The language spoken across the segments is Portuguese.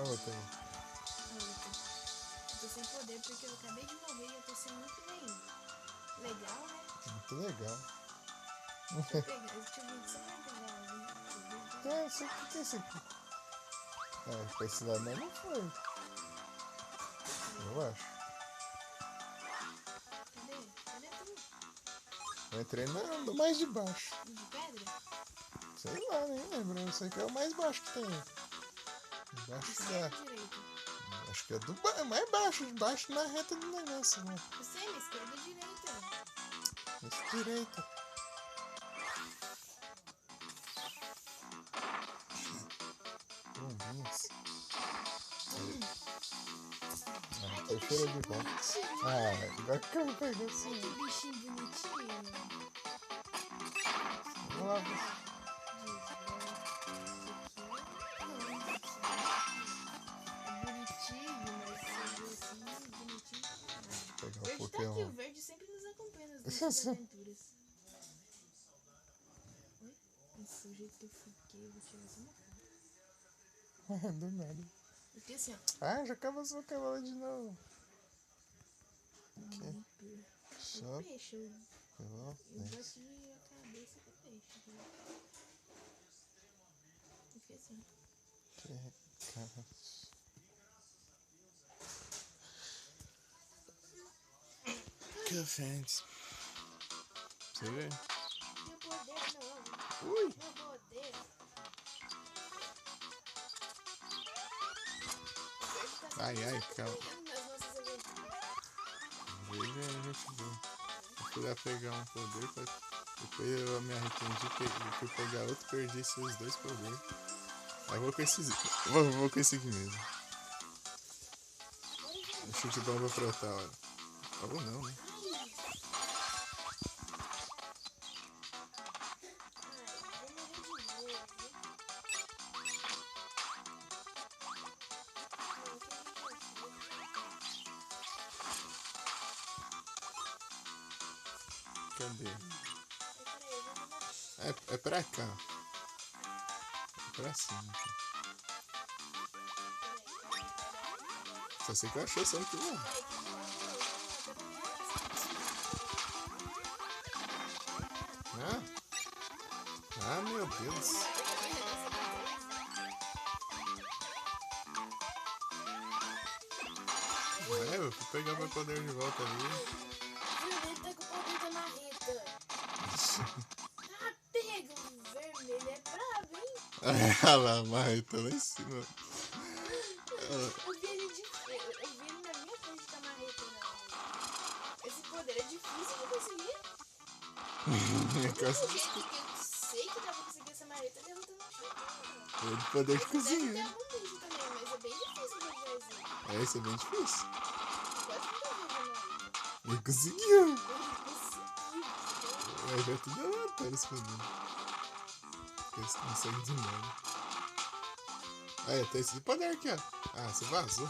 outra aí. Eu tô sem poder porque eu acabei de morrer e eu tô sendo muito legal, né? Muito legal. Deixa eu pegar, deixa eu ver se eu vai pegar ali. O que é isso aqui? Pra esse lado não foi. Eu acho. Cadê tu? Eu entrei do mais de baixo. De pedra? Sei lá, nem lembro. Eu sei que é o mais baixo que tem. Embaixo Esquerda da. ou direita? Acho que é mais baixo, baixo na reta do negócio, né? Eu sei, mas esquerda ou direita? Esse direito. Bombinhas. Terceira de volta. Agora que eu vou pegar assim. Que bichinho bonitinho. Vamos lá. Pegar um Pokémon. Tá aqui, o verde sempre nos acompanha nas nossas aventuras. Oi? Esse jeito que eu fiquei, eu vou tirar essa uma foto. Do nada. Porque assim, ó. Já acabou sua cavalo de novo. Aqui. Só. Peixe. Eu bati a cabeça com peixe. Eu fiquei assim. Que ofende. Você vê? Meu poder não. Ui! Meu poder. Ai, calma. Nas nossas aventuras. Veja, gente boa. Eu fui lá pegar um poder, depois eu me arrependi, fui pegar outro, perdi esses dois poderes. Aí vou com esses. Vou com esse aqui mesmo. O chute bomba frontal. Ou não, né? Cadê? É pra cá. É pra cima. Só sei que eu achei só que não. Meu Deus. Eu fui pegar meu poder de volta ali. Violeta com o poder da marreta. Pega o vermelho, é brabo, hein? Olha lá, a marreta lá em cima. Eu vi ele na minha frente com a marreta, não. Esse poder é difícil de conseguir. O único jeito que eu sei que dá pra conseguir essa marreta é derrotando um chão. É de poder de cozinha. Deve ter algum bicho também, mas é bem difícil de fazer isso. Isso é bem difícil. Quase não tô vendo. Ele conseguiu. Ele conseguiu. Já tudo aleatório esse poder. Eles conseguem de novo. Tem esse poder aqui, ó. Você vazou.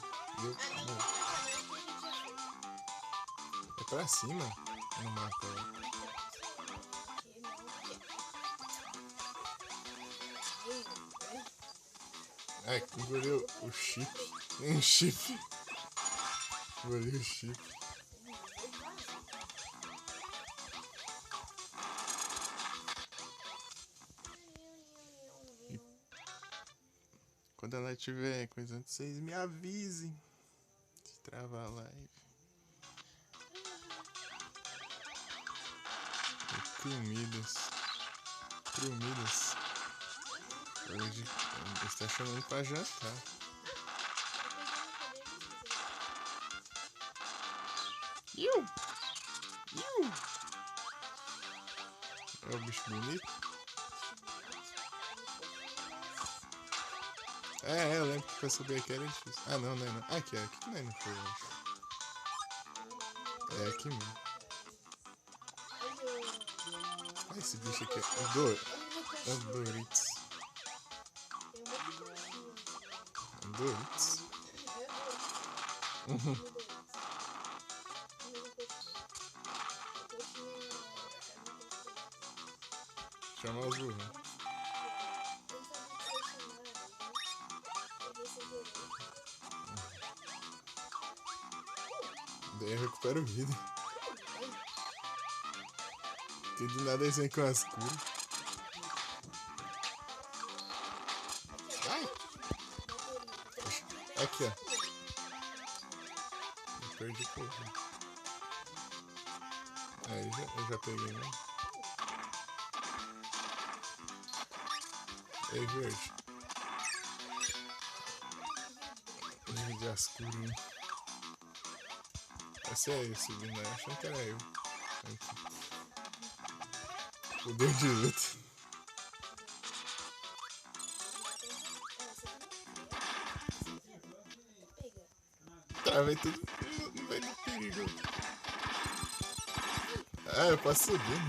É pra cima no mapa, ó. Engoliu o chip. Nem chip. Engoliu o chip. Quando ela tiver coisa, vocês me avisem. Se travar a live. Comidas. Hoje está chamando pra jantar. É o bicho bonito? Eu lembro que pra subir aqui era difícil. Não, não é não. Aqui não é no foi, eu acho. É aqui mesmo. Esse bicho aqui é Doritos. Chamar os burros. Daí eu recupero vida. Porque do nada eles vêm com as curas. Ai! Aqui, ó. Eu perdi pouco. Aí eu já peguei, né? Ei, verde. Dividir as curas, né? Esse é esse, vindo aí. Achando que era eu. Aqui. Poder de luta. Travei tudo no meio do perigo. Ah, eu posso subir.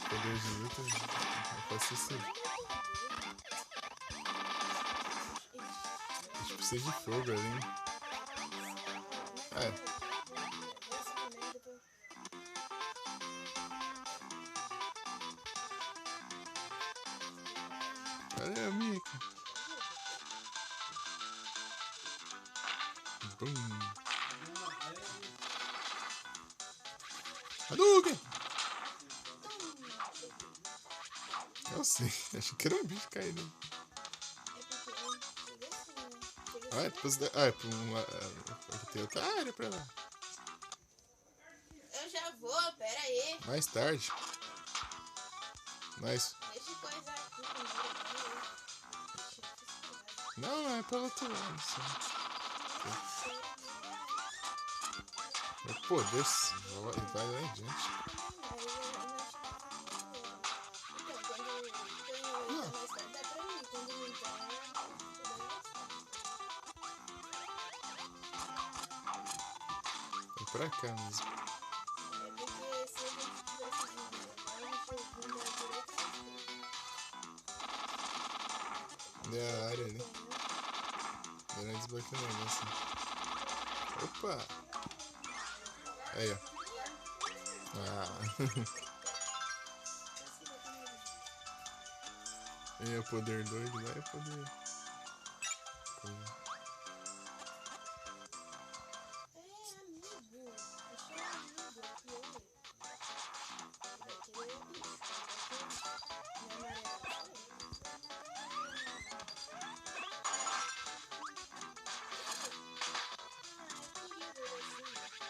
Poder de luta, eu posso subir. A gente precisa de fogo ali, hein? Valeu, Mico. Bum. Hadouken! Eu sei, achei que era um bicho caindo. Ah, é pra uma. Tem outra área pra lá. Eu já vou, pera aí. Mais tarde. Mas. Deixa eu coisar aqui primeiro. Não, é pelo outro lado. Só. Pô, desce. Vai lá em diante. É pra cá mesmo. É a área ali. Era desbloquear o negócio. Opa! Aí, ó. Ah. E o poder doido lá é poder.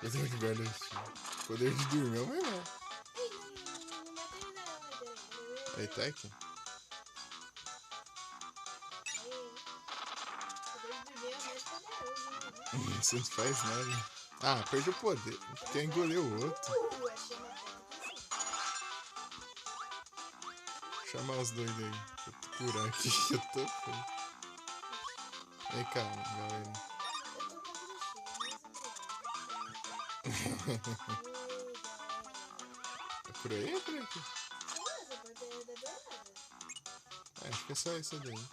Poder de guarda. Poder de dormir é o melhor. Aí tá aqui. Você não faz nada. Ah, perde o poder. Quer engolir o outro. Chamar os dois aí. Pra tu curar aqui. Eu tô feio. Vem cá, galera. É por aí ou por aqui? Acho que é só isso daí.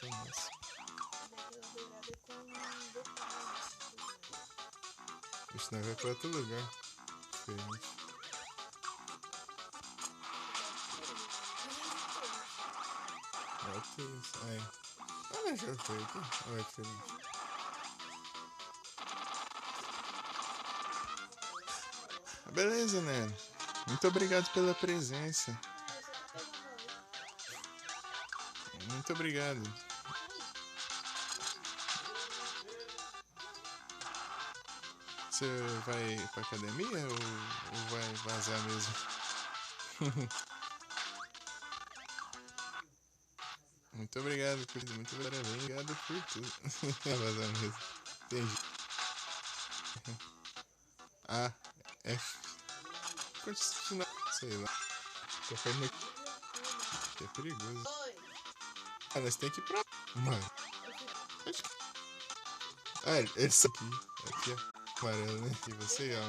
Tem mais. Isso não vai pra outro lugar. Diferente. Olha isso. Aí. Ah, já foi aqui. Olha, é diferente. Beleza, né? Muito obrigado pela presença. Muito obrigado. Você vai pra academia ou vai vazar mesmo? Muito obrigado, querido. Muito parabéns. Obrigado por tudo. Vai vazar mesmo. Entendi. Ah, é. Continua. Sei lá. Tô fazendo aqui. É perigoso. Ah, nós tem que ir pra. Mano. Ah, eles são aqui. Aqui, ó. Amarelo, né? E você, ó.